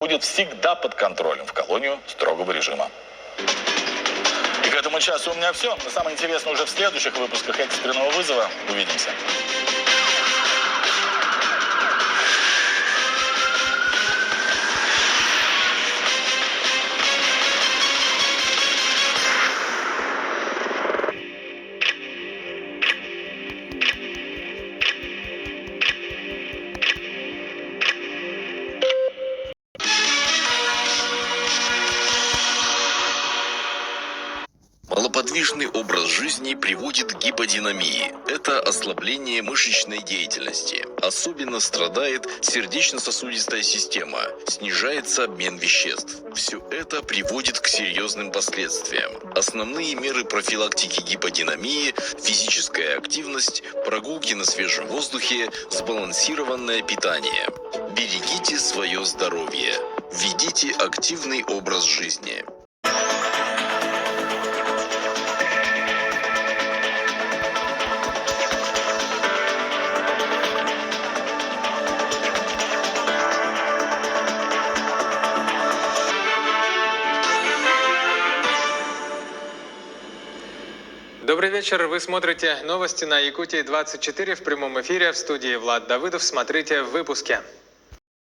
будет всегда под контролем в колонию строгого режима. И к этому часу у меня все. Но самое интересное уже в следующих выпусках экстренного вызова. Увидимся. Малоподвижный образ жизни приводит к гиподинамии. Это ослабление мышечной деятельности. Особенно страдает сердечно-сосудистая система, снижается обмен веществ. Все это приводит к серьезным последствиям. Основные меры профилактики гиподинамии – физическая активность, прогулки на свежем воздухе, сбалансированное питание. Берегите свое здоровье. Ведите активный образ жизни. Добрый вечер. Вы смотрите новости на Якутии 24 в прямом эфире. В студии Влад Давыдов. Смотрите в выпуске.